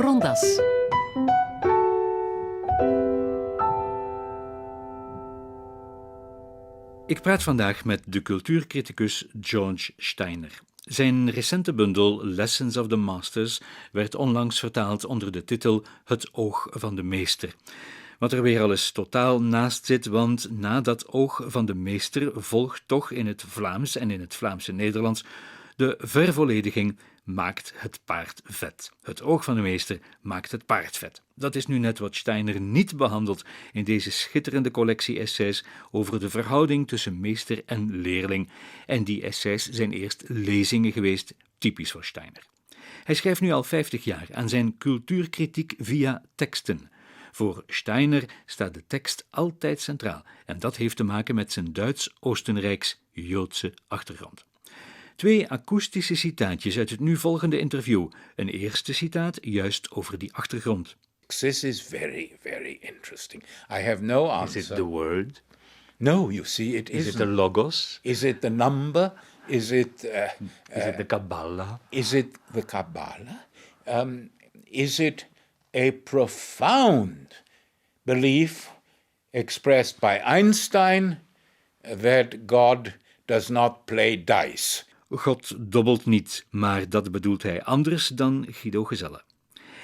Rondas. Ik praat vandaag met de cultuurcriticus George Steiner. Zijn recente bundel Lessons of the Masters werd onlangs vertaald onder de titel Het oog van de meester. Wat er weer al eens totaal naast zit, want na dat oog van de meester volgt toch in het Vlaams en in het Vlaamse Nederlands de vervollediging maakt het paard vet. Het oog van de meester maakt het paard vet. Dat is nu net wat Steiner niet behandelt in deze schitterende collectie essays over de verhouding tussen meester en leerling. En die essays zijn eerst lezingen geweest, typisch voor Steiner. Hij schrijft nu al 50 jaar aan zijn cultuurkritiek via teksten. Voor Steiner staat de tekst altijd centraal en dat heeft te maken met zijn Duits-Oostenrijks-Joodse achtergrond. 2 akoestische citaatjes uit het nu volgende interview. Een eerste citaat juist over die achtergrond. This is very, very interesting. I have no answer. Is it the word? No, you see, it Is isn't. it the logos? Is it the number? Is it... Is it the Kabbalah? Is it the Kabbalah? Is it a profound belief expressed by Einstein that God does not play dice? God dobbelt niet, maar dat bedoelt hij anders dan Guido Gezelle.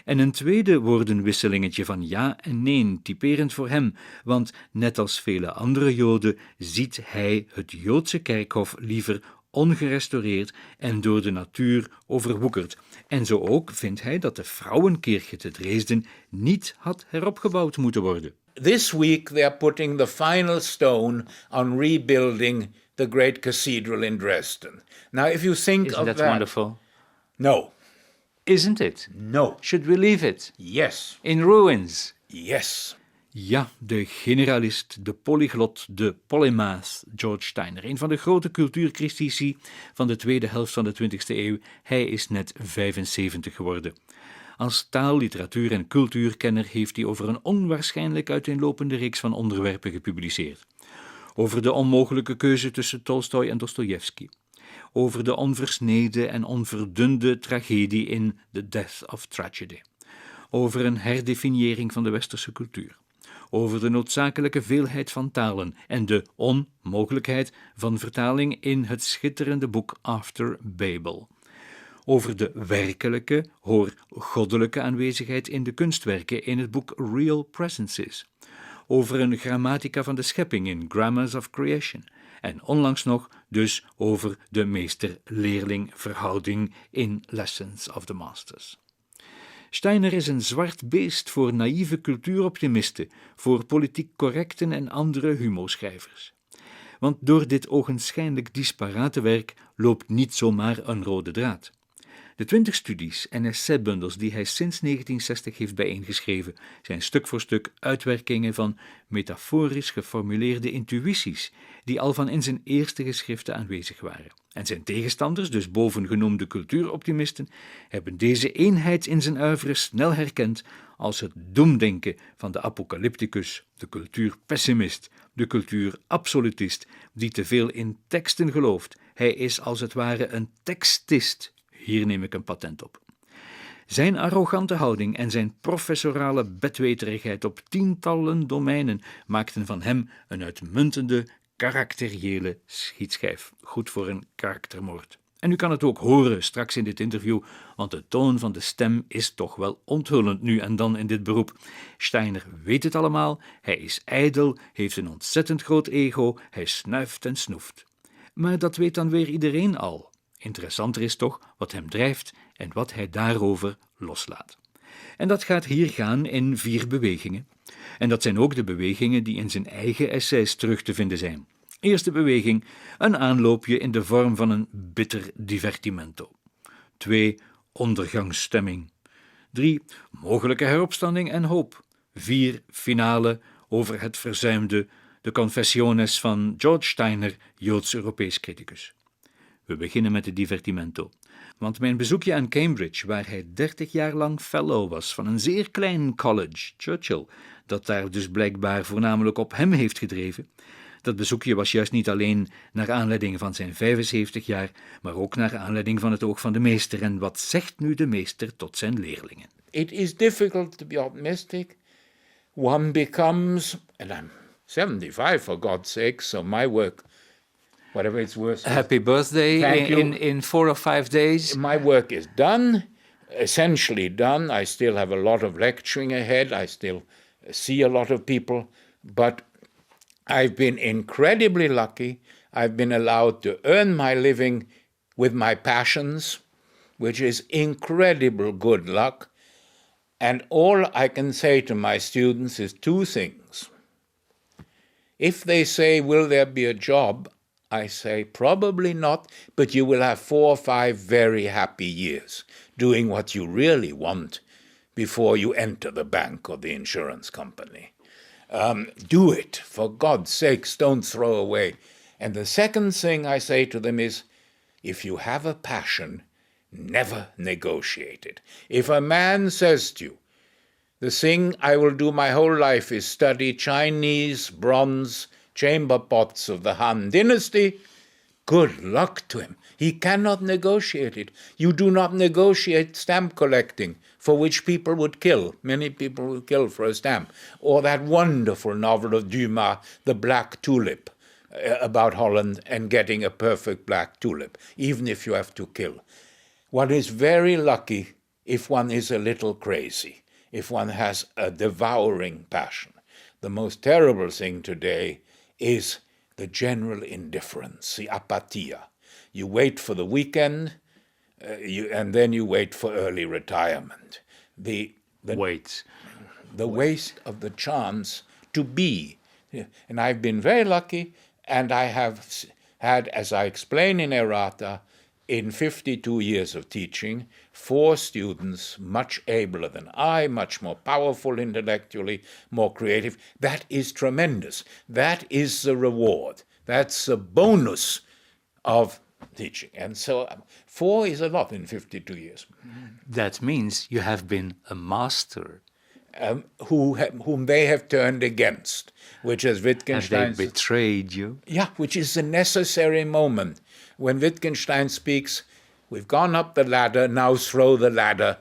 En een tweede woordenwisselingetje van ja en nee, typerend voor hem, want net als vele andere Joden ziet hij het Joodse kerkhof liever ongerestaureerd en door de natuur overwoekerd. En zo ook vindt hij dat de Vrouwenkirche te Dresden niet had heropgebouwd moeten worden. This week they are putting the final stone on rebuilding the great cathedral in Dresden. Now, if you think Isn't of that that... wonderful? No. Isn't it? No. Should we leave it? Yes. In ruins? Yes. Ja, de generalist, de polyglot, de polymath, George Steiner, een van de grote cultuurcritici van de tweede helft van de 20e eeuw. Hij is net 75 geworden. Als taal-, literatuur- en cultuurkenner heeft hij over een onwaarschijnlijk uiteenlopende reeks van onderwerpen gepubliceerd. Over de onmogelijke keuze tussen Tolstoj en Dostojevski. Over de onversneden en onverdunde tragedie in The Death of Tragedy. Over een herdefiniëring van de westerse cultuur. Over de noodzakelijke veelheid van talen en de onmogelijkheid van vertaling in het schitterende boek After Babel. Over de werkelijke, goddelijke aanwezigheid in de kunstwerken in het boek Real Presences. Over een grammatica van de schepping in Grammars of Creation. En onlangs nog dus over de meester-leerling verhouding in Lessons of the Masters. Steiner is een zwart beest voor naïeve cultuuroptimisten, voor politiek correcten en andere humoschrijvers. Want door dit ogenschijnlijk disparate werk loopt niet zomaar een rode draad. De 20 studies en essaybundels die hij sinds 1960 heeft bijeengeschreven, zijn stuk voor stuk uitwerkingen van metaforisch geformuleerde intuïties, die al van in zijn eerste geschriften aanwezig waren. En zijn tegenstanders, dus bovengenoemde cultuuroptimisten, hebben deze eenheid in zijn oeuvre snel herkend als het doemdenken van de apocalypticus, de cultuurpessimist, de cultuurabsolutist, die te veel in teksten gelooft. Hij is als het ware een tekstist. Hier neem ik een patent op. Zijn arrogante houding en zijn professorale bedweterigheid op tientallen domeinen maakten van hem een uitmuntende, karakteriële schietschijf. Goed voor een karaktermoord. En u kan het ook horen straks in dit interview, want de toon van de stem is toch wel onthullend nu en dan in dit beroep. Steiner weet het allemaal, hij is ijdel, heeft een ontzettend groot ego, hij snuift en snoeft. Maar dat weet dan weer iedereen al. Interessanter is toch wat hem drijft en wat hij daarover loslaat. En dat gaat hier gaan in 4 bewegingen. En dat zijn ook de bewegingen die in zijn eigen essays terug te vinden zijn. Eerste beweging, een aanloopje in de vorm van een bitter divertimento. 2, ondergangsstemming. 3, mogelijke heropstanding en hoop. 4, finale over het verzuimde, de confessiones van George Steiner, Joods-Europees criticus. We beginnen met de divertimento. Want mijn bezoekje aan Cambridge, waar hij 30 jaar lang fellow was van een zeer klein college, Churchill, dat daar dus blijkbaar voornamelijk op hem heeft gedreven, dat bezoekje was juist niet alleen naar aanleiding van zijn 75 jaar, maar ook naar aanleiding van het oog van de meester. En wat zegt nu de meester tot zijn leerlingen? it is difficult to be optimistic. One becomes, and I'm 75 for God's sake, so my work, whatever it's worth. Happy birthday Thank you. in 4 or 5 days. My work is done, essentially done. I still have a lot of lecturing ahead. I still see a lot of people, but I've been incredibly lucky. I've been allowed to earn my living with my passions, which is incredible good luck. And all I can say to my students is two things. If they say, will there be a job? I say, probably not, but you will have 4 or 5 very happy years doing what you really want before you enter the bank or the insurance company. Do it. For God's sakes, don't throw away. And the second thing I say to them is, if you have a passion, never negotiate it. If a man says to you, the thing I will do my whole life is study Chinese bronze chamber pots of the Han Dynasty, good luck to him. He cannot negotiate it. You do not negotiate stamp collecting, for which people would kill. Many people would kill for a stamp. Or that wonderful novel of Dumas, The Black Tulip, about Holland and getting a perfect black tulip, even if you have to kill. One is very lucky if one is a little crazy, if one has a devouring passion. The most terrible thing today is the general indifference, the apatia. You wait for the weekend, and then you wait for early retirement. The waste of the chance to be. And I've been very lucky, and I have had, as I explain in Errata, in 52 years of teaching, 4 students much abler than I, much more powerful intellectually, more creative. That is tremendous. That is the reward. That's the bonus of teaching. And so 4 is a lot in 52 years. That means you have been a master. Whom they have turned against, which is Wittgenstein. Have they betrayed you? Yeah, which is the necessary moment. When Wittgenstein speaks, we've gone up the ladder, now throw the ladder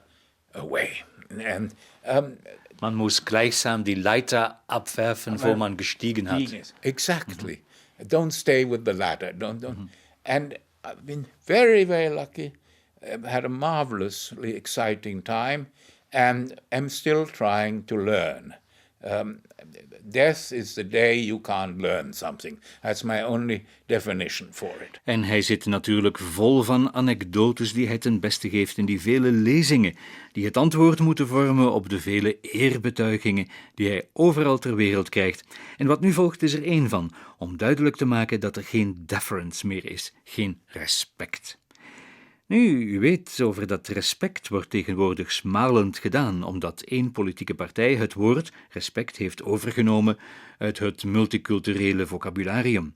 away. And, man muss gleichsam die Leiter abwerfen, wo man gestiegen hat. Exactly. Don't stay with the ladder. Don't. And I've been very, very lucky. I've had a marvelously exciting time, and am still trying to learn. Death is the day you can't learn something. That's my only definition for it. En hij zit natuurlijk vol van anekdotes die hij ten beste geeft in die vele lezingen, die het antwoord moeten vormen op de vele eerbetuigingen die hij overal ter wereld krijgt. En wat nu volgt is er één van, om duidelijk te maken dat er geen deference meer is, geen respect. Nu, u weet, over dat respect wordt tegenwoordig smalend gedaan, omdat één politieke partij het woord respect heeft overgenomen uit het multiculturele vocabularium.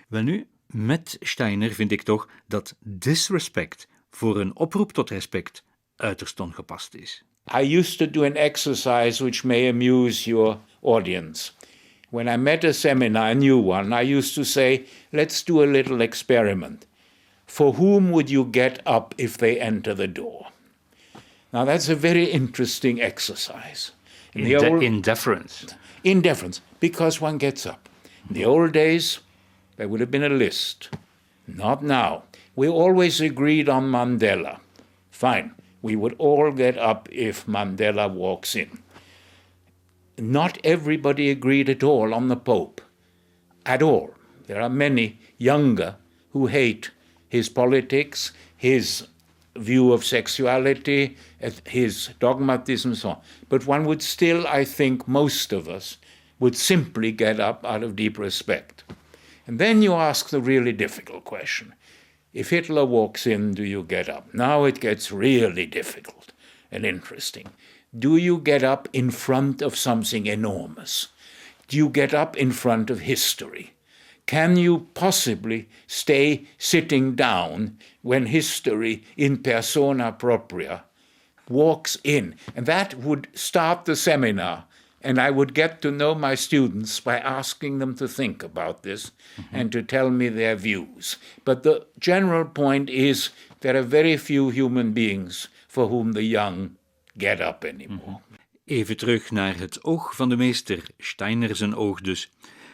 Welnu, met Steiner vind ik toch dat disrespect voor een oproep tot respect uiterst ongepast is. I used to do an exercise which may amuse your audience. When I met a seminar, a new one, I used to say, let's do a little experiment. For whom would you get up if they enter the door? Now, that's a very interesting exercise. In deference. In deference, because one gets up. In the old days, there would have been a list. Not now. We always agreed on Mandela. Fine. We would all get up if Mandela walks in. Not everybody agreed at all on the Pope. At all. There are many younger who hate his politics, his view of sexuality, his dogmatism, so on. But one would still, I think, most of us would simply get up out of deep respect. And then you ask the really difficult question. If Hitler walks in, do you get up? Now it gets really difficult and interesting. Do you get up in front of something enormous? Do you get up in front of history? Can you possibly stay sitting down when history in persona propria walks in? And that would start the seminar, and I would get to know my students by asking them to think about this and to tell me their views. But the general point is there are very few human beings for whom the young get up anymore. Even terug naar het oog van de meester, Steiner zijn oog dus.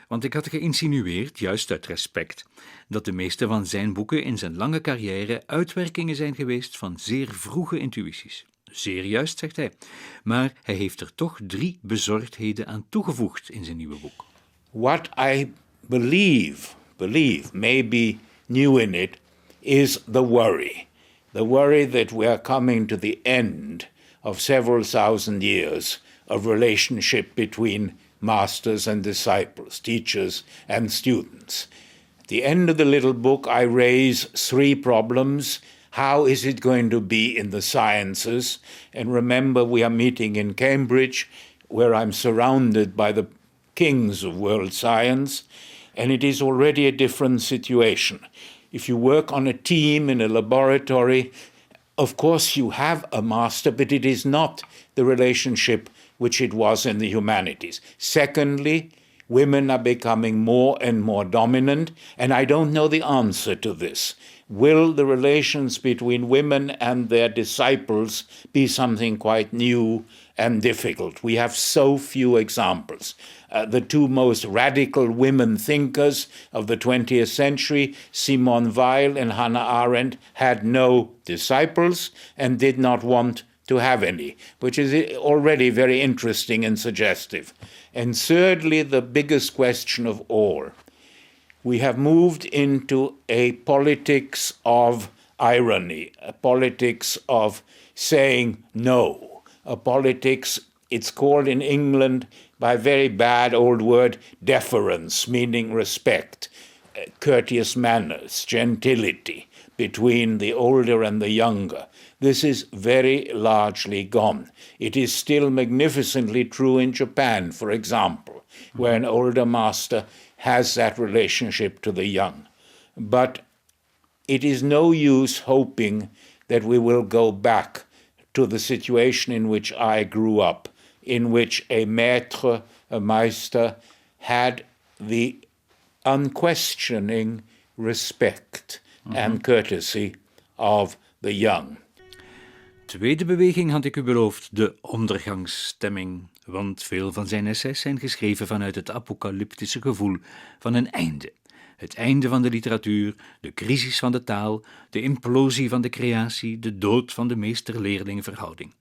Want ik had geïnsinueerd, juist uit respect, dat de meeste van zijn boeken in zijn lange carrière uitwerkingen zijn geweest van zeer vroege intuïties. Zeer juist, zegt hij. Maar hij heeft er toch 3 bezorgdheden aan toegevoegd in zijn nieuwe boek. What I believe may be new in it, is the worry. The worry that we are coming to the end of several thousand years of relationship between masters and disciples, teachers and students. At the end of the little book, I raise 3 problems. How is it going to be in the sciences? And remember, we are meeting in Cambridge, where I'm surrounded by the kings of world science, and it is already a different situation. If you work on a team in a laboratory, of course you have a master, but it is not the relationship which it was in the humanities. Secondly, women are becoming more and more dominant, and I don't know the answer to this. Will the relations between women and their disciples be something quite new and difficult? We have so few examples. The 2 most radical women thinkers of the 20th century, Simone Weil and Hannah Arendt, had no disciples and did not want to have any, which is already very interesting and suggestive. And thirdly, the biggest question of all, we have moved into a politics of irony, a politics of saying no, a politics, it's called in England by a very bad old word, deference, meaning respect, courteous manners, gentility between the older and the younger. This is very largely gone. It is still magnificently true in Japan, for example, where an older master has that relationship to the young. But it is no use hoping that we will go back to the situation in which I grew up, in which a maître, a meister, had the unquestioning respect and courtesy of the young. Tweede beweging had ik u beloofd, de ondergangsstemming, want veel van zijn essays zijn geschreven vanuit het apocalyptische gevoel van een einde. Het einde van de literatuur, de crisis van de taal, de implosie van de creatie, de dood van de meester-leerling-verhouding.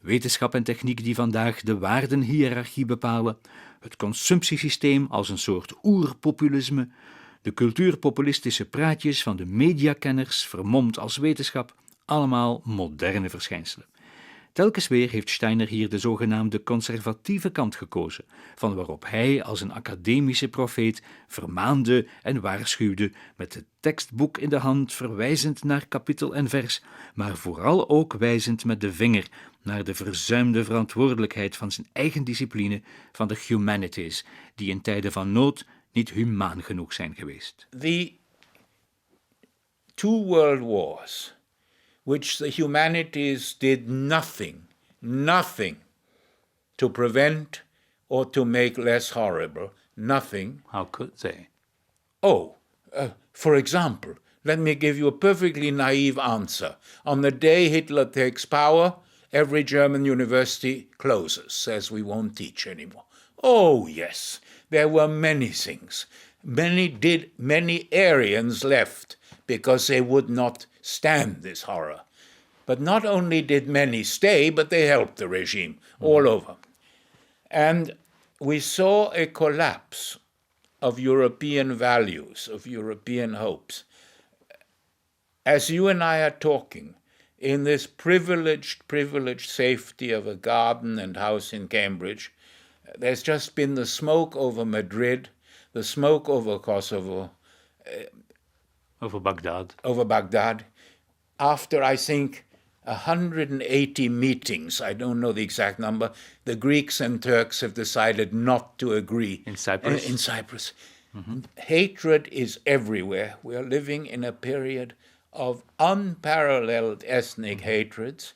Wetenschap en techniek die vandaag de waardenhiërarchie bepalen, het consumptiesysteem als een soort oerpopulisme, de cultuurpopulistische praatjes van de mediakenners vermomd als wetenschap, allemaal moderne verschijnselen. Telkens weer heeft Steiner hier de zogenaamde conservatieve kant gekozen, van waarop hij als een academische profeet vermaande en waarschuwde, met het tekstboek in de hand verwijzend naar kapitel en vers, maar vooral ook wijzend met de vinger naar de verzuimde verantwoordelijkheid van zijn eigen discipline van de humanities, die in tijden van nood niet humaan genoeg zijn geweest. The 2 world wars, which the humanities did nothing to prevent or to make less horrible, nothing. How could they? For example, let me give you a perfectly naive answer. On the day Hitler takes power, every German university closes, says we won't teach anymore. Oh, yes, there were many things. Many Aryans left because they would not stand this horror. But not only did many stay, but they helped the regime all over. And we saw a collapse of European values, of European hopes. As you and I are talking, in this privileged safety of a garden and house in Cambridge, there's just been the smoke over Madrid, the smoke over Kosovo, Over Baghdad. over Baghdad, after, I think, 180 meetings, I don't know the exact number, the Greeks and Turks have decided not to agree. In Cyprus? In Cyprus. Hatred is everywhere. We are living in a period of unparalleled ethnic hatreds,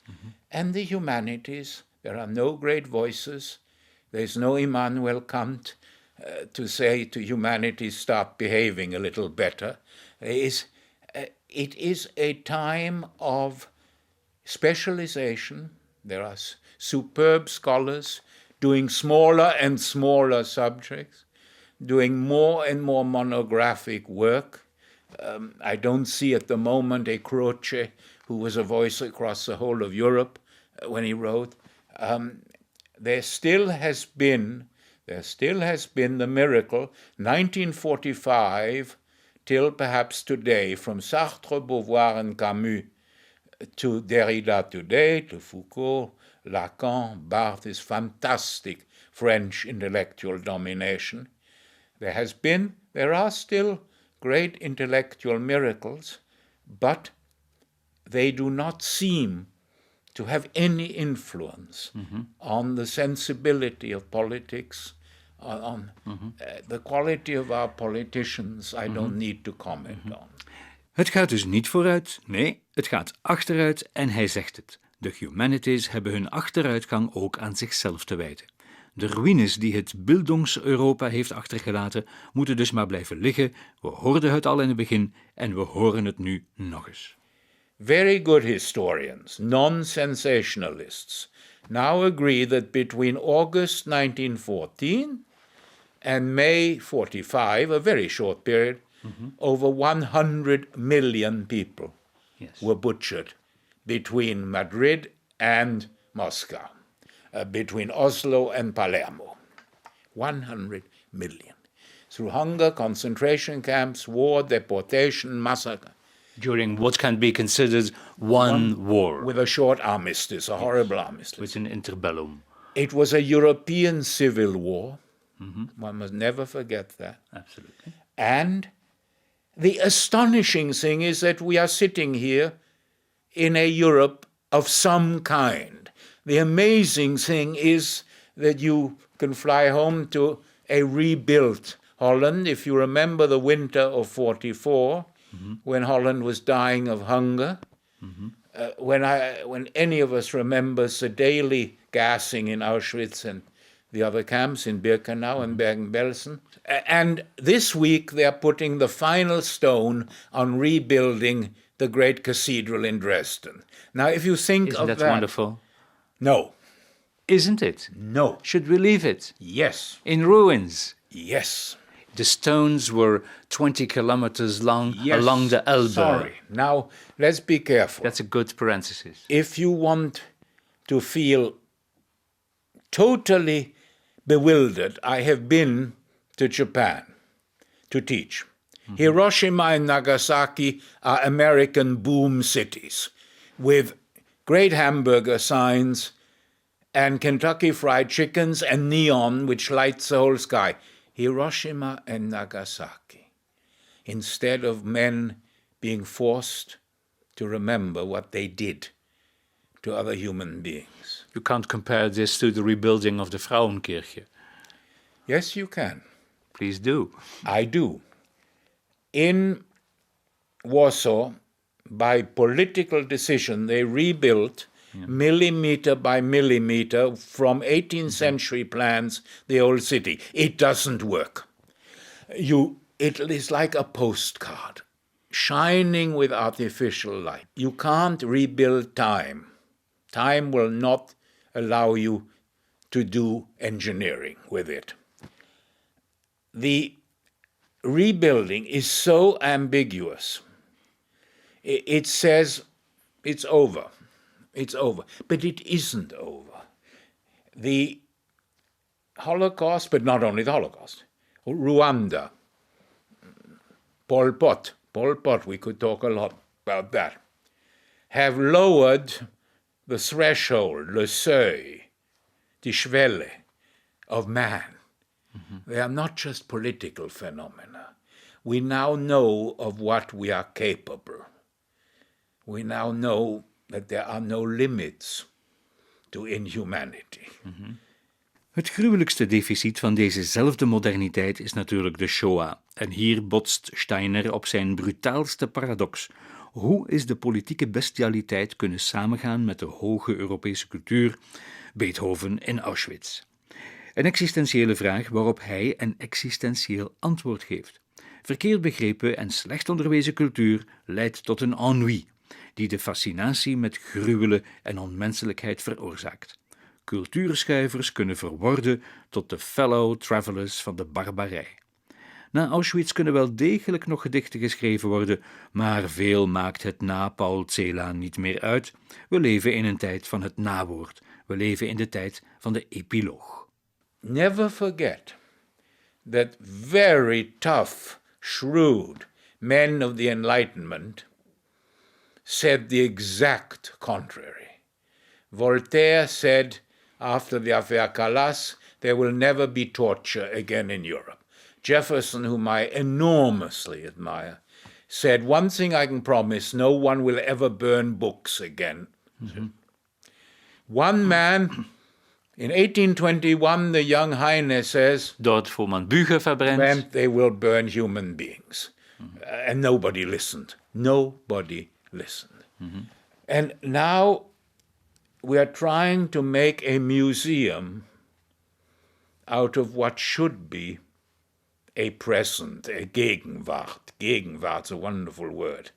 and the humanities, there are no great voices. There's no Immanuel Kant to say to humanity, start behaving a little better. It is a time of specialization, There are superb scholars doing smaller and smaller subjects, doing more and more monographic work. I don't see at the moment a Croce, who was a voice across the whole of Europe when he wrote. There still has been the miracle, 1945 till perhaps today, from Sartre, Beauvoir, and Camus to Derrida today, to Foucault, Lacan, Barthes, this fantastic French intellectual domination. There are still great intellectual miracles, but they do not seem to have any influence on the sensibility of politics, on the quality of our politicians. I don't need to comment on. Het gaat dus niet vooruit, nee, het gaat achteruit en hij zegt het. De humanities hebben hun achteruitgang ook aan zichzelf te wijten. De ruïnes die het Bildungs-Europa heeft achtergelaten, moeten dus maar blijven liggen. We hoorden het al in het begin en we horen het nu nog eens. Very good historians, non-sensationalists, now agree that between August 1914 and May 45, a very short period, over 100 million people were butchered between Madrid and Moscow, between Oslo and Palermo. 100 million. Through hunger, concentration camps, war, deportation, massacre. During what can be considered one war. With a short armistice, a horrible armistice. With an interbellum. It was a European civil war. One must never forget that. Absolutely. And the astonishing thing is that we are sitting here in a Europe of some kind. The amazing thing is that you can fly home to a rebuilt Holland. If you remember the winter of 44, when Holland was dying of hunger, when any of us remembers the daily gassing in Auschwitz and the other camps in Birkenau and Bergen-Belsen. And this week they're putting the final stone on rebuilding the great cathedral in Dresden. Now, if you think Isn't of that that... wonderful? No. Isn't it? No. Should we leave it? Yes. In ruins? Yes. The stones were 20 kilometers long along the Elbe. Sorry. Now, let's be careful. That's a good parenthesis. If you want to feel totally bewildered, I have been to Japan to teach. Hiroshima and Nagasaki are American boom cities with great hamburger signs and Kentucky Fried Chickens and neon which lights the whole sky. Hiroshima and Nagasaki, instead of men being forced to remember what they did to other human beings. You can't compare this to the rebuilding of the Frauenkirche. Yes, you can. Please do. I do. In Warsaw, by political decision, they rebuilt millimeter by millimeter from 18th century plans the old city. It doesn't work. It is like a postcard, shining with artificial light. You can't rebuild time. Time will not allow you to do engineering with it. The rebuilding is so ambiguous. It says it's over. It's over. But it isn't over. The Holocaust, but not only the Holocaust, Rwanda, Pol Pot, we could talk a lot about that, have lowered the threshold, le seuil, die Schwelle of man. They are not just political phenomena. We now know of what we are capable. We now know that there are no limits to inhumanity. Het gruwelijkste deficit van dezezelfde moderniteit is natuurlijk de Shoah. En hier botst Steiner op zijn brutaalste paradox. Hoe is de politieke bestialiteit kunnen samengaan met de hoge Europese cultuur? Beethoven in Auschwitz. Een existentiële vraag waarop hij een existentieel antwoord geeft. Verkeerd begrepen en slecht onderwezen cultuur leidt tot een ennui. die de fascinatie met gruwelen en onmenselijkheid veroorzaakt. Cultuurschuivers kunnen verworden tot de fellow travelers van de barbarij. Na Auschwitz kunnen wel degelijk nog gedichten geschreven worden, maar veel maakt het na Paul Celan niet meer uit. We leven in een tijd van het nawoord. We leven in de tijd van de epiloog. Never forget that very tough, shrewd men of the Enlightenment said the exact contrary. Voltaire said after the affaire Calas, there will never be torture again in Europe. Jefferson, whom I enormously admire, said, one thing I can promise, no one will ever burn books again. Mm-hmm. One man, in 1821, the young Heine says, Dort, wo man Bücher verbrennt, they will burn human beings. Mm-hmm. And nobody listened. Nobody listened. Mm-hmm. And now we are trying to make a museum out of what should be a present, a Gegenwart. Gegenwart's a wonderful word.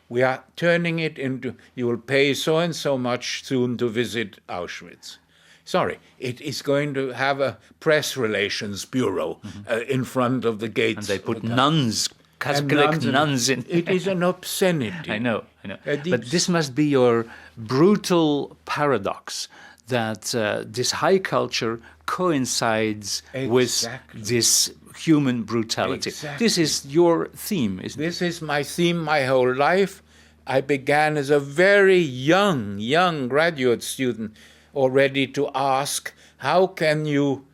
We are turning it into, you will pay so and so much soon to visit Auschwitz. Sorry, it is going to have a press relations bureau in front of the gates. And they put nuns, Catholic nuns in. It is an obscenity. I know. But this must be your brutal paradox, that this high culture coincides with this human brutality. Exactly. This is your theme, isn't it? This is my theme my whole life. I began as a very young graduate student already to ask, how can you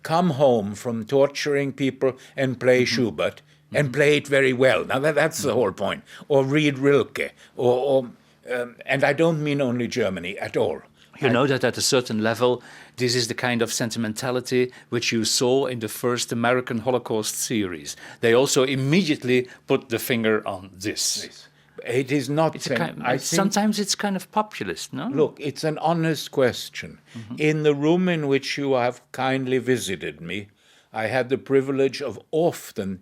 come home from torturing people and play Schubert and play it very well? Now that's the whole point. Or read Rilke, and I don't mean only Germany at all. You know that at a certain level, this is the kind of sentimentality which you saw in the first American Holocaust series. They also immediately put the finger on this. It is not... sometimes it's kind of populist, no? Look, it's an honest question. Mm-hmm. In the room in which you have kindly visited me, I had the privilege of often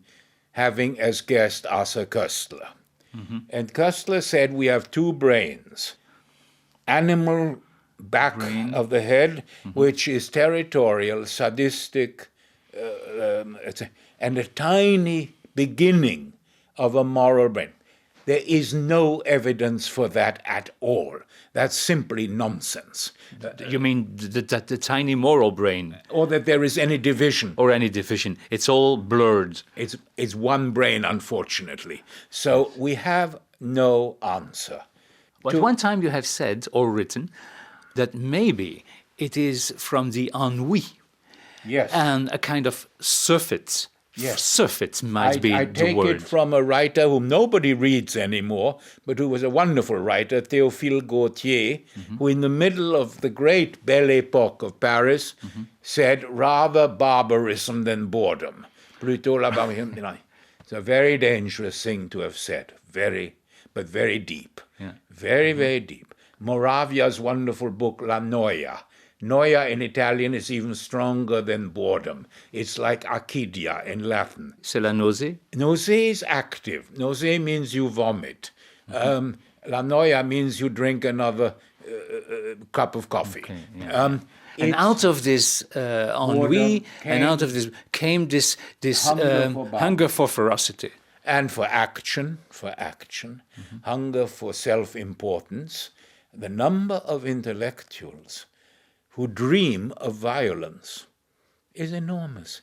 having as guest Asa Köstler. Mm-hmm. And Köstler said we have two brains. Animal back of the head, which is territorial, sadistic, and a tiny beginning of a moral brain. There is no evidence for that at all. That's simply nonsense. You mean the tiny moral brain? Or that there is any division. Or any division. It's all blurred. It's one brain, unfortunately. So we have no answer. But one time you have said or written that maybe it is from the ennui. Yes. And a kind of surfeit. Yes. Surfeit might be the word. I take it from a writer whom nobody reads anymore, but who was a wonderful writer, Théophile Gautier, who in the middle of the great Belle Époque of Paris said, rather barbarism than boredom. Plutôt la barbarisme. It's a very dangerous thing to have said, but very deep. Yeah. Very deep. Moravia's wonderful book, La Noia. Noia in Italian is even stronger than boredom. It's like acedia in Latin. C'est la nausée? Nausée is active. Nausée means you vomit. La noia means you drink another cup of coffee. Okay, yeah. And out of this ennui, and out of this came this hunger for ferocity. And for action, hunger for self-importance. The number of intellectuals who dream of violence is enormous.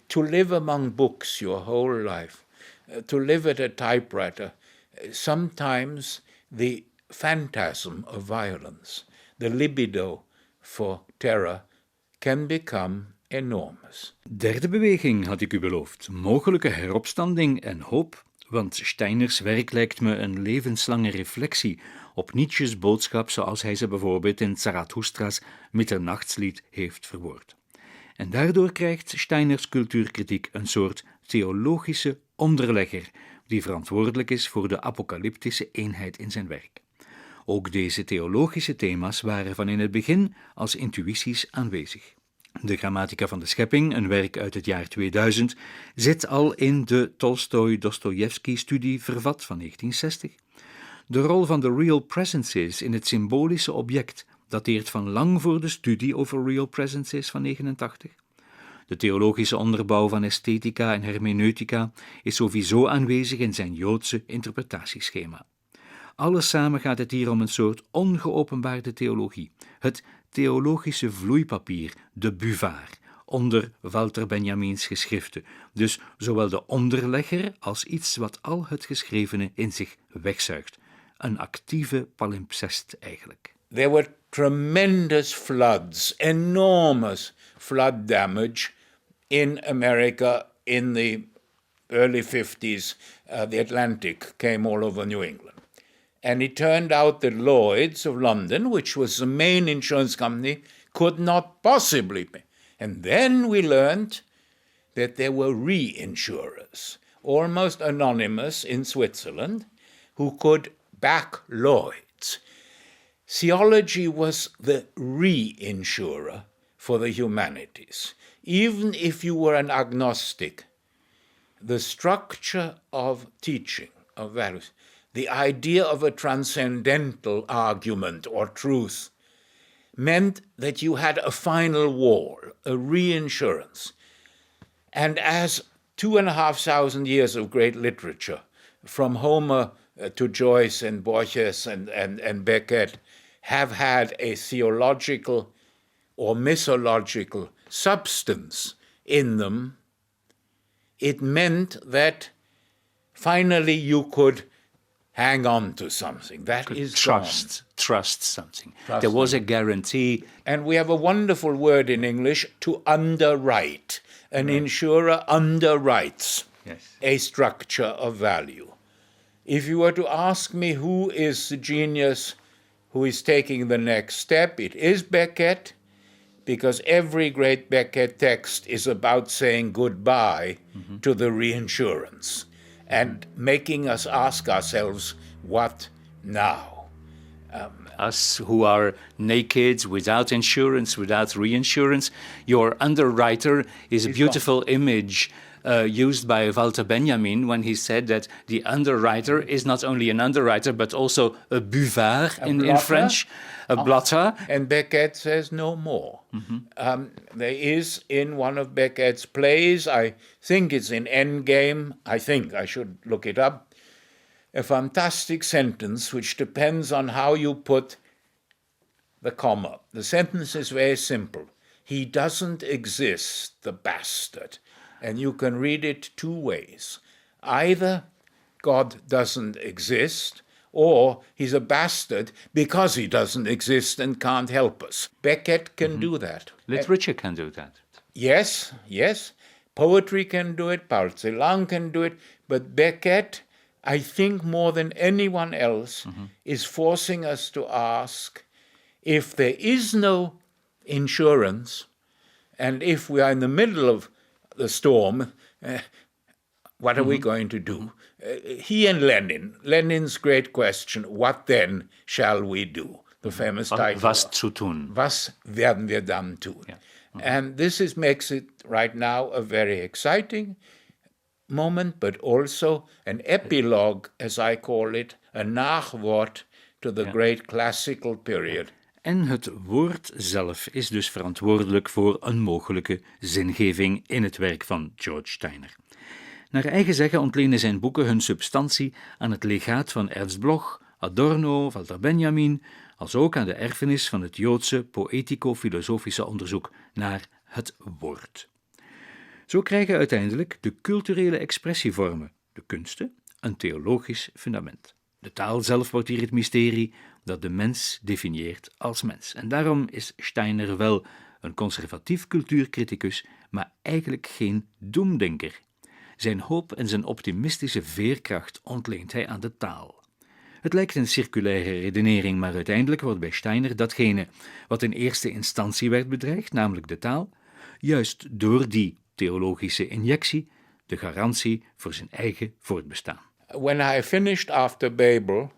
To live among books your whole life, to live at a typewriter, sometimes the phantasm of violence, the libido for terror, can become enormous. Derde beweging had ik u beloofd. Mogelijke heropstanding en hoop, want Steiners werk lijkt me een levenslange reflectie op Nietzsche's boodschap zoals hij ze bijvoorbeeld in Zarathustra's Mitternachtslied heeft verwoord. En daardoor krijgt Steiners cultuurkritiek een soort theologische onderlegger die verantwoordelijk is voor de apocalyptische eenheid in zijn werk. Ook deze theologische thema's waren van in het begin als intuïties aanwezig. De Grammatica van de Schepping, een werk uit het jaar 2000, zit al in de Tolstoj-Dostojevski-studie vervat van 1960. De rol van de real presences in het symbolische object dateert van lang voor de studie over real presences van 89. De theologische onderbouw van esthetica en hermeneutica is sowieso aanwezig in zijn Joodse interpretatieschema. Alles samen gaat het hier om een soort ongeopenbaarde theologie, het theologische vloeipapier, de buvard, onder Walter Benjamins geschriften, dus zowel de onderlegger als iets wat al het geschrevene in zich wegzuigt. Een actieve palimpsest eigenlijk. There were tremendous floods, enormous flood damage in America in the early 50s. The Atlantic came all over New England. And it turned out that Lloyd's of London, which was the main insurance company, could not possibly pay. And then we learned that there were reinsurers, almost anonymous in Switzerland, who could back Lloyd's. Theology was the reinsurer for the humanities. Even if you were an agnostic, the structure of teaching, of values, the idea of a transcendental argument or truth meant that you had a final wall, a reinsurance. And as 2,500 years of great literature, from Homer to Joyce and Borges and Beckett, have had a theological or mythological substance in them, it meant that finally you could hang on to something. That is trust something. There was a guarantee. And we have a wonderful word in English, to underwrite. An insurer underwrites a structure of value. If you were to ask me who is the genius who is taking the next step, it is Beckett, because every great Beckett text is about saying goodbye to the reinsurance and making us ask ourselves, what now? Us who are naked, without insurance, without reinsurance. Your underwriter is a beautiful image used by Walter Benjamin when he said that the underwriter is not only an underwriter but also a buvard in French, a blotter. And Beckett says no more. There is in one of Beckett's plays, I think it's in Endgame, I should look it up, a fantastic sentence which depends on how you put the comma. The sentence is very simple. He doesn't exist, the bastard. And you can read it two ways. Either God doesn't exist, or he's a bastard because he doesn't exist and can't help us. Beckett can do that. Literature can do that. Yes. Poetry can do it, Paul Celan can do it, but Beckett, I think more than anyone else, is forcing us to ask, if there is no insurance, and if we are in the middle of the storm, what are we going to do? He and Lenin's great question, what then shall we do? The famous title. Was zu tun? Was werden wir dann tun? Yeah. And this makes it right now a very exciting moment, but also an epilogue, as I call it, a nachwort to the great classical period. En het woord zelf is dus verantwoordelijk voor een mogelijke zingeving in het werk van George Steiner. Naar eigen zeggen ontlenen zijn boeken hun substantie aan het legaat van Ernst Bloch, Adorno, Walter Benjamin, als ook aan de erfenis van het Joodse poëtico-filosofische onderzoek naar het woord. Zo krijgen uiteindelijk de culturele expressievormen, de kunsten, een theologisch fundament. De taal zelf wordt hier het mysterie dat de mens definieert als mens. En daarom is Steiner wel een conservatief cultuurcriticus, maar eigenlijk geen doemdenker. Zijn hoop en zijn optimistische veerkracht ontleent hij aan de taal. Het lijkt een circulaire redenering, maar uiteindelijk wordt bij Steiner datgene wat in eerste instantie werd bedreigd, namelijk de taal, juist door die theologische injectie de garantie voor zijn eigen voortbestaan. When I finished After Babel,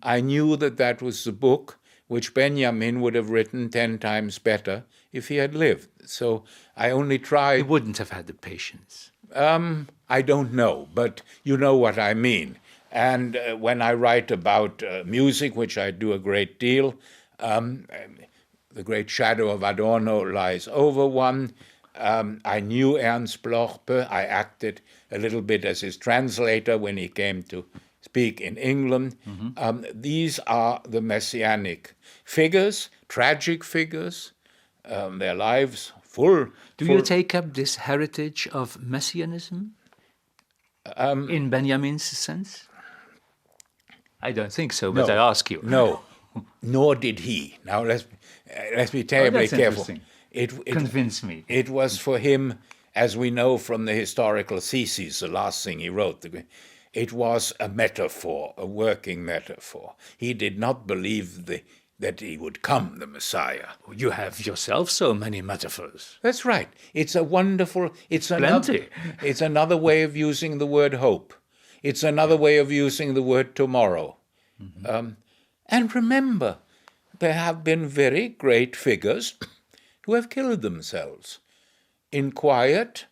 I knew that was the book which Benjamin would have written 10 times better if he had lived. So I only tried... He wouldn't have had the patience. I don't know, but you know what I mean. And when I write about music, which I do a great deal, the great shadow of Adorno lies over one. I knew Ernst Bloch. I acted a little bit as his translator when he came to speak in England. These are the messianic figures, tragic figures, their lives full. Do you take up this heritage of messianism in Benjamin's sense? I don't think so, but I ask you. No, nor did he. Now let's be terribly careful. Convince me. It was for him, as we know from the historical theses, the last thing he wrote, it was a metaphor, a working metaphor. He did not believe that he would come, the Messiah. You have yourself so many metaphors. That's right. It's a wonderful... Plenty. It's another way of using the word hope. It's another way of using the word tomorrow. And remember, there have been very great figures who have killed themselves in quiet,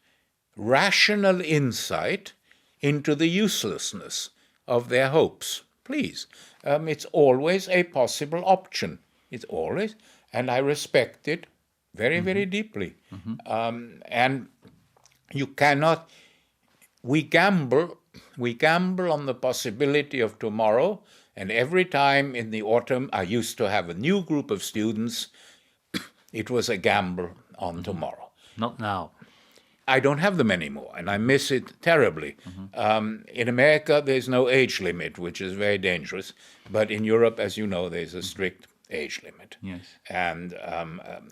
rational insight into the uselessness of their hopes. Please. It's always a possible option. It's always, and I respect it very, very deeply. And you cannot, we gamble on the possibility of tomorrow, and every time in the autumn I used to have a new group of students, it was a gamble on tomorrow. Not now. I don't have them anymore, and I miss it terribly. In America, there's no age limit, which is very dangerous. But in Europe, as you know, there's a strict age limit. Yes. And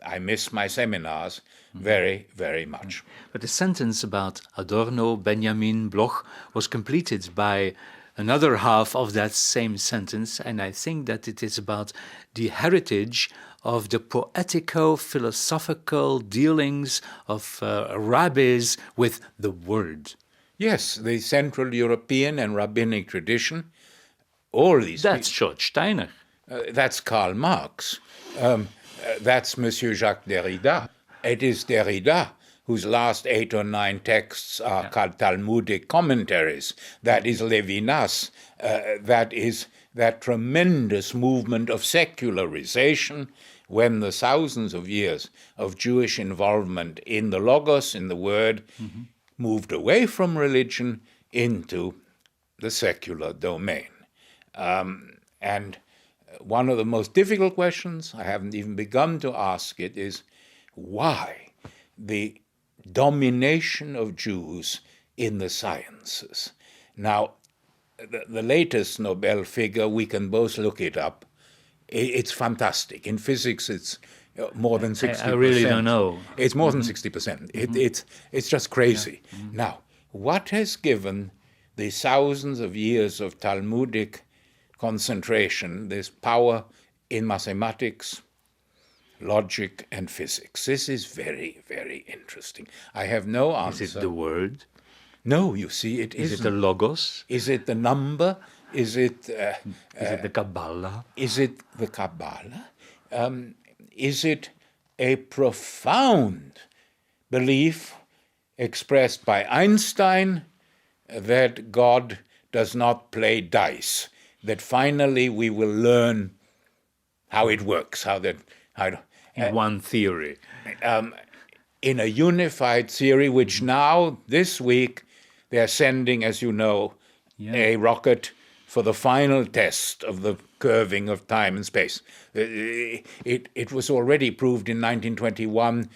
I miss my seminars very, very much. But the sentence about Adorno, Benjamin, Bloch was completed by another half of that same sentence, and I think that it is about the heritage of the poetico-philosophical dealings of rabbis with the word. Yes, the Central European and rabbinic tradition, all these... That's George Steiner. That's Karl Marx. That's Monsieur Jacques Derrida. It is Derrida whose last 8 or 9 texts are Talmudic commentaries. That is Levinas. That is that tremendous movement of secularization when the thousands of years of Jewish involvement in the Logos, in the Word, moved away from religion into the secular domain. And one of the most difficult questions, I haven't even begun to ask it, is why the domination of Jews in the sciences? Now, the latest Nobel figure, we can both look it up. It's fantastic. In physics, it's more than 60%. I really don't know. It's more than 60%. It's just crazy. Now, what has given the thousands of years of Talmudic concentration this power in mathematics, logic, and physics? This is very, very interesting. I have no answer. Is it the word? No, you see, it isn't. Is it the Logos? Is it the number? Is it the Kabbalah? Is it the Kabbalah? Is it a profound belief expressed by Einstein that God does not play dice, that finally we will learn how it works, In one theory. In a unified theory, which now, this week, they're sending, as you know, a rocket for the final test of the curving of time and space. It was already proved in 1921,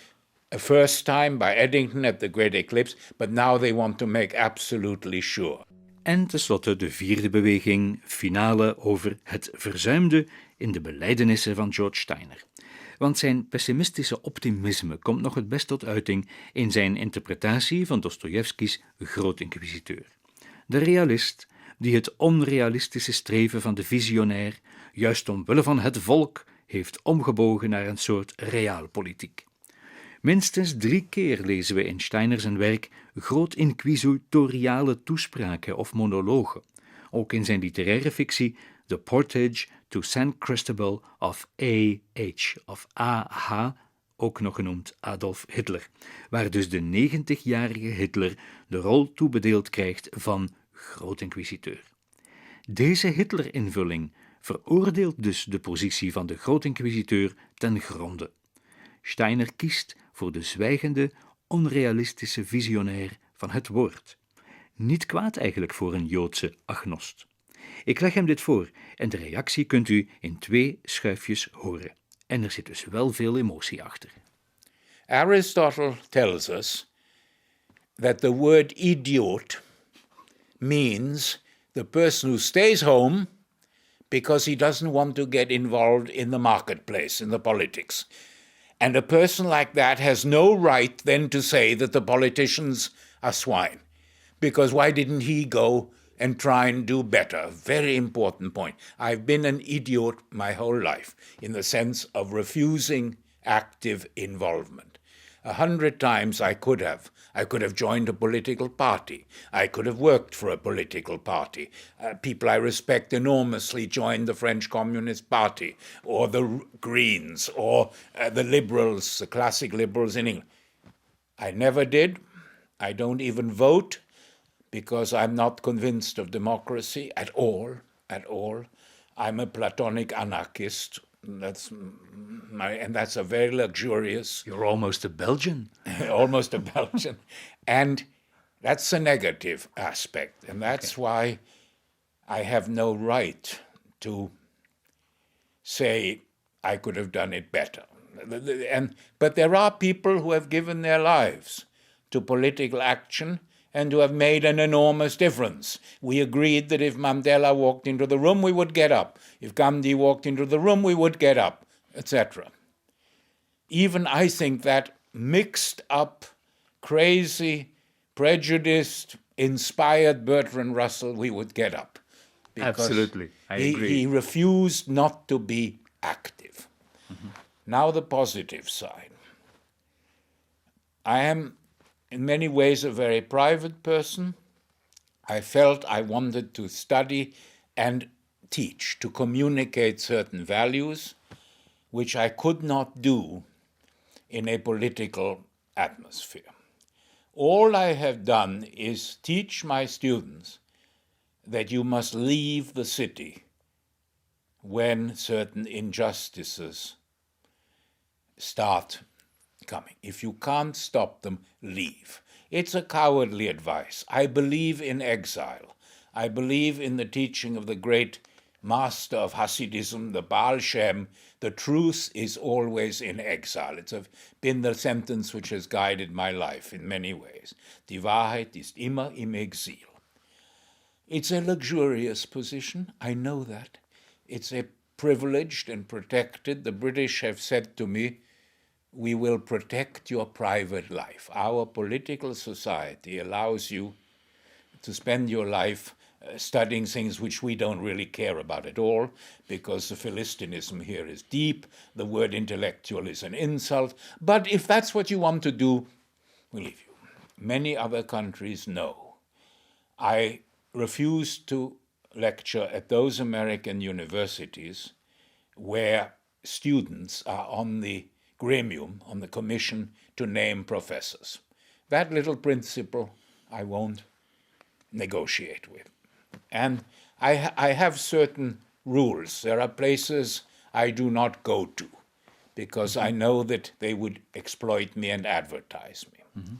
a first time by Eddington at the Great Eclipse, but now they want to make absolutely sure. En tenslotte de vierde beweging, finale over het verzuimde in de belijdenissen van George Steiner. Want zijn pessimistische optimisme komt nog het best tot uiting in zijn interpretatie van Dostojevskis Grootinquisiteur. De realist die het onrealistische streven van de visionair juist omwille van het volk heeft omgebogen naar een soort realpolitiek. Minstens 3 keer lezen we in Steiner zijn werk grootinquisitoriale toespraken of monologen, ook in zijn literaire fictie The Portage to St. Christobal of A.H. of A.H., ook nog genoemd Adolf Hitler, waar dus de 90-jarige Hitler de rol toebedeeld krijgt van grootinquisiteur. Deze Hitler-invulling veroordeelt dus de positie van de grootinquisiteur ten gronde. Steiner kiest voor de zwijgende, onrealistische visionair van het woord. Niet kwaad eigenlijk voor een Joodse agnost. Ik leg hem dit voor en de reactie kunt u in 2 schuifjes horen. En er zit dus wel veel emotie achter. Aristotle tells us that the word idiot means the person who stays home because he doesn't want to get involved in the marketplace, in the politics. And a person like that has no right then to say that the politicians are swine. Because why didn't he go and try and do better? Very important point. I've been an idiot my whole life in the sense of refusing active involvement. 100 times I could have. I could have joined a political party. I could have worked for a political party. People I respect enormously joined the French Communist Party or the Greens or the Liberals, the classic Liberals in England. I never did. I don't even vote because I'm not convinced of democracy at all, at all. I'm a Platonic anarchist. That's a very luxurious. You're almost a Belgian. Almost a Belgian. And that's a negative aspect. And that's why I have no right to say I could have done it better. But there are people who have given their lives to political action and who have made an enormous difference. We agreed that if Mandela walked into the room, we would get up. If Gandhi walked into the room, we would get up, etc. Even I think that mixed up, crazy, prejudiced, inspired Bertrand Russell, we would get up. Absolutely, I agree. He refused not to be active. Mm-hmm. Now the positive side. I am in many ways a very private person. I felt I wanted to study and teach, to communicate certain values, which I could not do in a political atmosphere. All I have done is teach my students that you must leave the city when certain injustices start coming. If you can't stop them, leave. It's a cowardly advice. I believe in exile. I believe in the teaching of the great master of Hasidism, the Baal Shem. The truth is always in exile. It's been the sentence which has guided my life in many ways. Die Wahrheit ist immer im Exil. It's a luxurious position. I know that. It's a privileged and protected. The British have said to me, we will protect your private life. Our political society allows you to spend your life studying things which we don't really care about at all, because the Philistinism here is deep, the word intellectual is an insult, but if that's what you want to do, we'll leave you. Many other countries, no. I refuse to lecture at those American universities where students are on the gremium, on the commission to name professors. That little principle I won't negotiate with. And I have certain rules. There are places I do not go to because I know that they would exploit me and advertise me. Mm-hmm.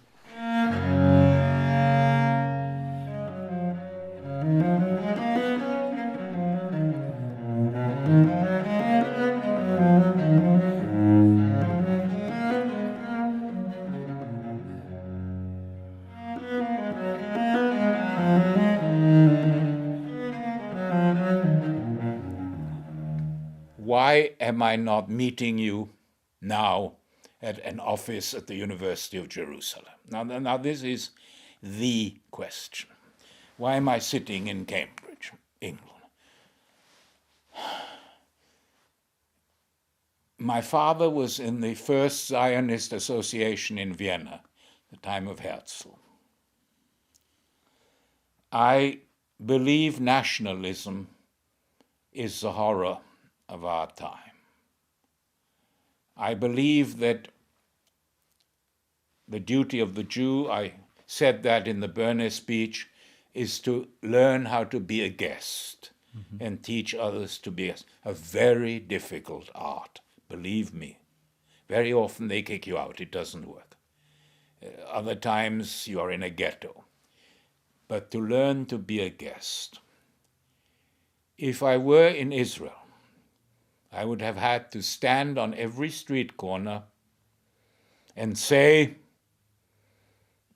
Why am I not meeting you now at an office at the University of Jerusalem? Now this is the question. Why am I sitting in Cambridge, England? My father was in the first Zionist association in Vienna, the time of Herzl. I believe nationalism is the horror of our time. I believe that the duty of the Jew, I said that in the Berne speech, is to learn how to be a guest, and teach others to be a very difficult art, believe me. Very often they kick you out, it doesn't work. Other times you are in a ghetto. But to learn to be a guest. If I were in Israel, I would have had to stand on every street corner and say,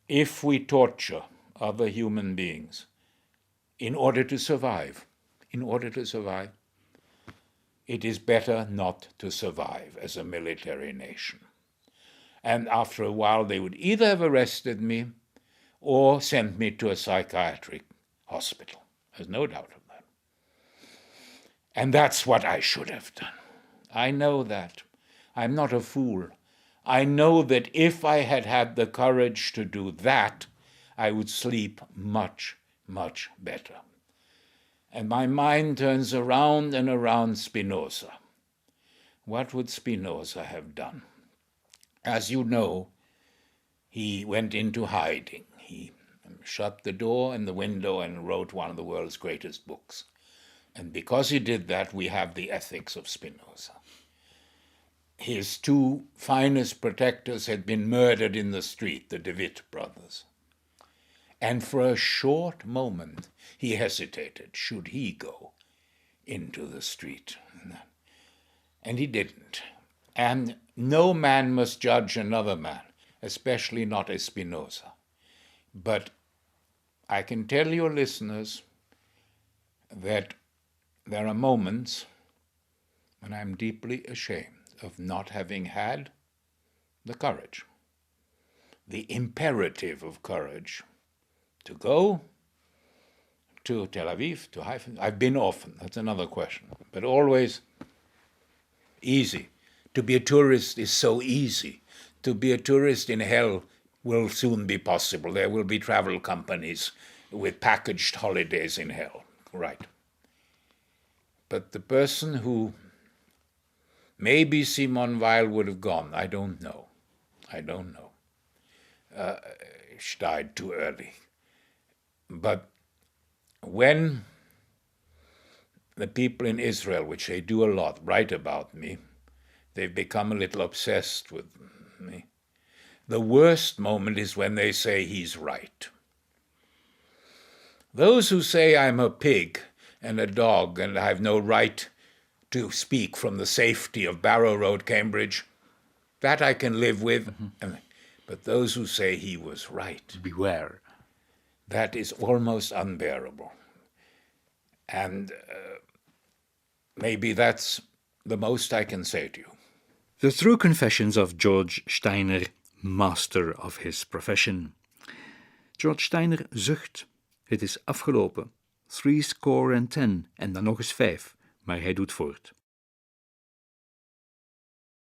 if we torture other human beings in order to survive, it is better not to survive as a military nation. And after a while, they would either have arrested me or sent me to a psychiatric hospital. There's no doubt of that. And that's what I should have done. I know that. I'm not a fool. I know that if I had had the courage to do that, I would sleep much, much better. And my mind turns around and around Spinoza. What would Spinoza have done? As you know, he went into hiding. He shut the door and the window and wrote one of the world's greatest books. And because he did that, we have the Ethics of Spinoza. His two finest protectors had been murdered in the street, the De Witt brothers. And for a short moment, he hesitated. Should he go into the street? And he didn't. And no man must judge another man, especially not a Spinoza. But I can tell your listeners that there are moments when I'm deeply ashamed of not having had the courage, the imperative of courage, to go to Tel Aviv, to Haifa. I've been often, that's another question, but always easy. To be a tourist is so easy. To be a tourist in hell will soon be possible. There will be travel companies with packaged holidays in hell, right? But the person who maybe Simone Weil would have gone, I don't know. She died too early. But when the people in Israel, which they do a lot, write about me, they've become a little obsessed with me. The worst moment is when they say he's right. Those who say I'm a pig and a dog and I have no right to speak from the safety of Barrow Road, Cambridge, that I can live with. Mm-hmm. But those who say he was right, beware. That is almost unbearable. And maybe that's the most I can say to you. The True Confessions of George Steiner, master of his profession. George Steiner zucht. Het is afgelopen. 70 en dan nog eens 5, maar hij doet voort.